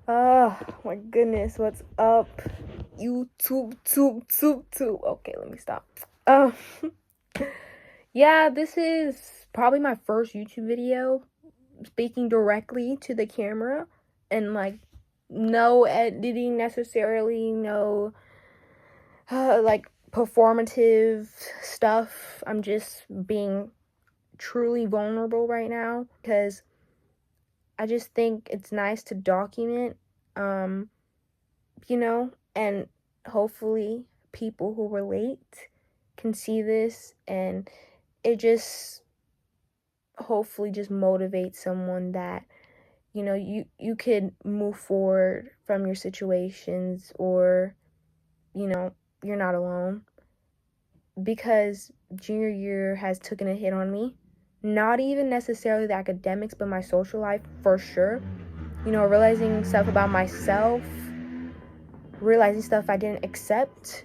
Oh my goodness, what's up? YouTube. Okay, let me stop. Uh, yeah, this is probably my first YouTube video speaking directly to the camera and like no editing necessarily, no like performative stuff. I'm just being truly vulnerable right now because I just think it's nice to document um and hopefully people who relate can see this and it just hopefully just motivates someone that you could move forward from your situations or you're not alone because junior year has taken a hit on me, not even necessarily the academics but my social life for sure. Realizing stuff about myself, realizing stuff I didn't accept,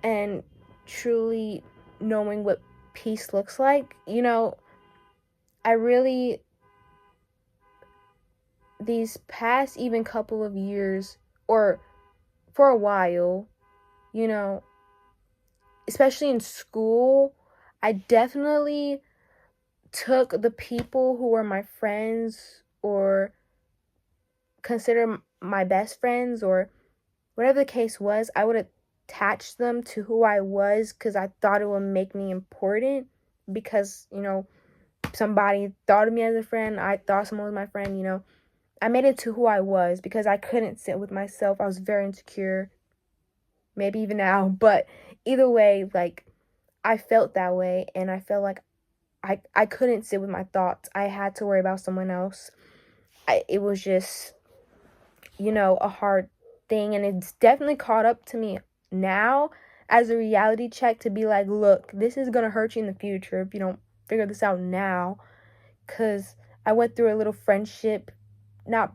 and truly knowing what peace looks like. I really, these past even couple of years, or for a while, you know, especially in school, I definitely took the people who were my friends or consider my best friends or whatever the case was, I would attach them to who I was because I thought it would make me important because, somebody thought of me as a friend. I thought someone was my friend. I made it to who I was because I couldn't sit with myself. I was very insecure, maybe even now. But either way, like, I felt that way. And I felt like I couldn't sit with my thoughts. I had to worry about someone else. It was just, a hard thing. And it's definitely caught up to me now as a reality check to be like, look, this is going to hurt you in the future if you don't figure this out now. Because I went through a little friendship, not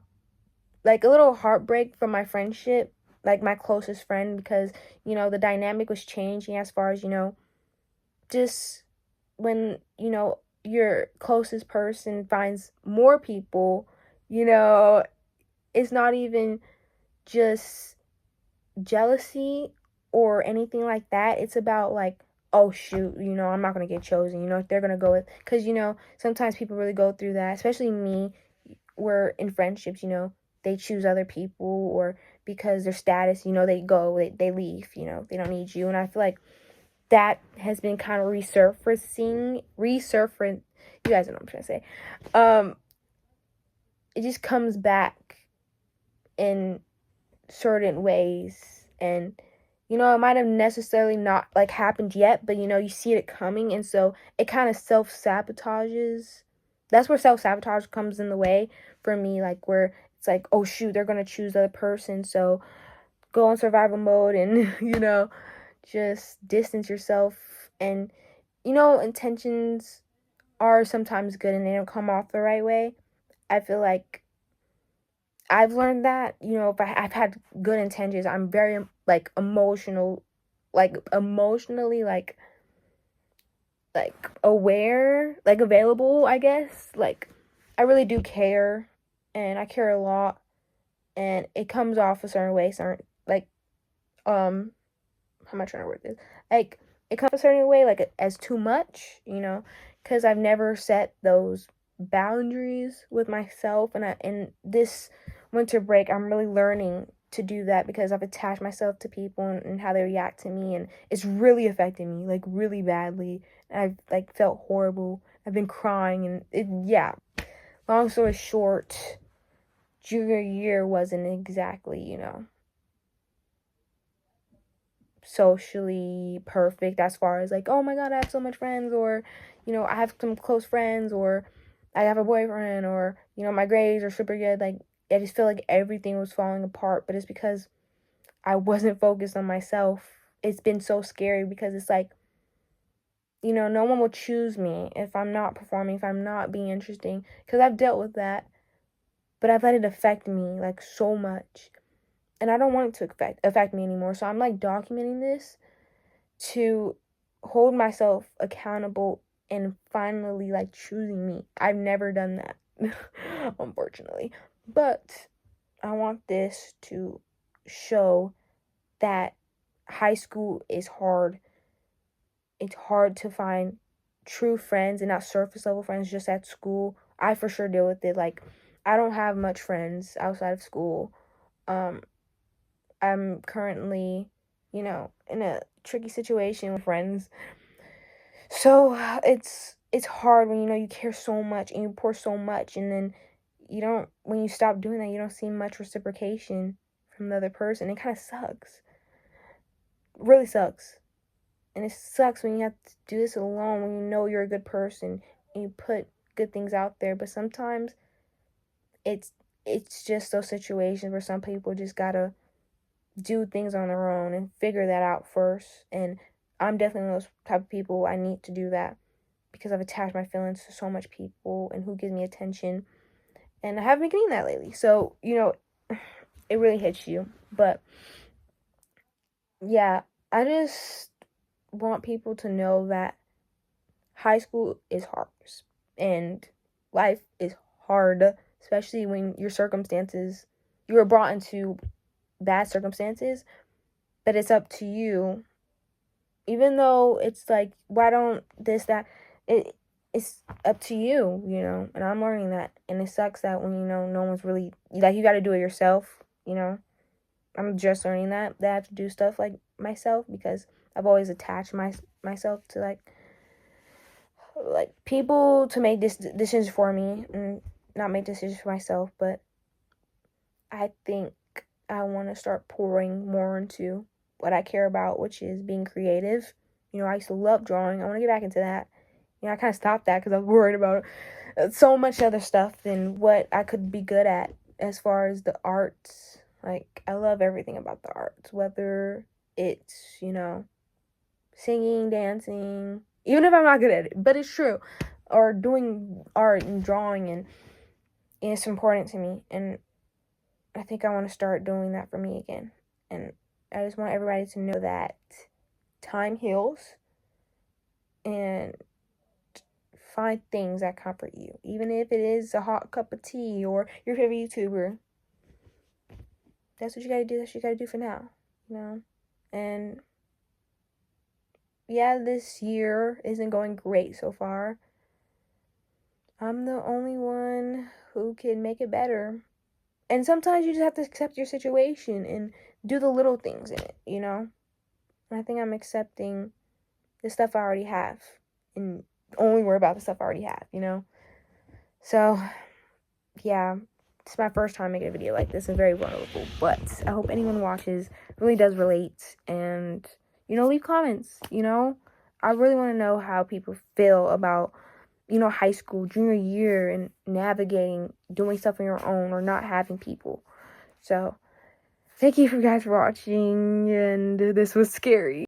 like a little heartbreak from my friendship, like my closest friend, because, the dynamic was changing as far as, just when, your closest person finds more people, it's not even just jealousy or anything like that. It's about like, oh shoot, I'm not gonna get chosen. If they're gonna go with, because sometimes people really go through that, especially me. We're in friendships, they choose other people or because their status, they leave, they don't need you. And I feel like that has been kind of resurfacing. You guys know what I'm trying to say. It just comes back in certain ways, and it might have necessarily not like happened yet, but you see it coming, and so it kind of self-sabotages. That's where self-sabotage comes in the way for me, like where it's like, oh shoot, they're gonna choose the other person, so go on survival mode and just distance yourself. And intentions are sometimes good and they don't come off the right way. I feel like I've learned that, if I've had good intentions, I'm very, like, emotional, like, emotionally, like, aware, like, available, I guess. Like, I really do care, and I care a lot, and it comes off a certain way, like, how am I trying to word this? Like, it comes a certain way, like, as too much, because I've never set those boundaries with myself, and in this winter break, I'm really learning to do that because I've attached myself to people and how they react to me, and it's really affecting me, like, really badly. And I've, like, felt horrible. I've been crying, and yeah. Long story short, junior year wasn't exactly, socially perfect as far as like, oh my god, I have so much friends, or I have some close friends, or I have a boyfriend, or my grades are super good. Like, I just feel like everything was falling apart, but it's because I wasn't focused on myself. It's been so scary because it's like, no one will choose me if I'm not performing, if I'm not being interesting, because I've dealt with that, but I've let it affect me like so much, and I don't want it to affect me anymore. So I'm like documenting this to hold myself accountable and finally like choosing me. I've never done that, unfortunately. But I want this to show that high school is hard. It's hard to find true friends and not surface level friends just at school. I for sure deal with it. Like, I don't have much friends outside of school. Um, I'm currently, in a tricky situation with friends. So it's hard when you care so much and you pour so much, and then when you stop doing that, you don't see much reciprocation from the other person. It kind of sucks. Really sucks. And it sucks when you have to do this alone, when you know you're a good person and you put good things out there. But sometimes it's just those situations where some people just gotta do things on their own and figure that out first. And I'm definitely one of those type of people. I need to do that because I've attached my feelings to so much people and who gives me attention. And I haven't been getting that lately. So, it really hits you. But yeah, I just want people to know that high school is hard and life is hard, especially when you were brought into bad circumstances, but it's up to you. Even though it's like, why don't this, that, it's up to you, and I'm learning that. And it sucks that when, no one's really, like, you got to do it yourself, I'm just learning that I have to do stuff like myself because I've always attached myself to like people to make decisions for me and not make decisions for myself. But I think I want to start pouring more into what I care about, which is being creative. I used to love drawing. I want to get back into that. I kind of stopped that because I was worried about so much other stuff than what I could be good at as far as the arts. Like, I love everything about the arts, whether it's, singing, dancing, even if I'm not good at it, but it's true, or doing art and drawing, and it's important to me. And I think I want to start doing that for me again. And I just want everybody to know that time heals, and find things that comfort you, even if it is a hot cup of tea or your favorite YouTuber. That's what you gotta do. That's what you gotta do for now, And yeah, this year isn't going great so far. I'm the only one who can make it better. And sometimes you just have to accept your situation and do the little things in it, And I think I'm accepting the stuff I already have and only worry about the stuff I already have, So, yeah, it's my first time making a video like this and very vulnerable, but I hope anyone watches really does relate and, leave comments, I really want to know how people feel about, high school, junior year, and navigating, doing stuff on your own or not having people. So, thank you for guys for watching, and this was scary.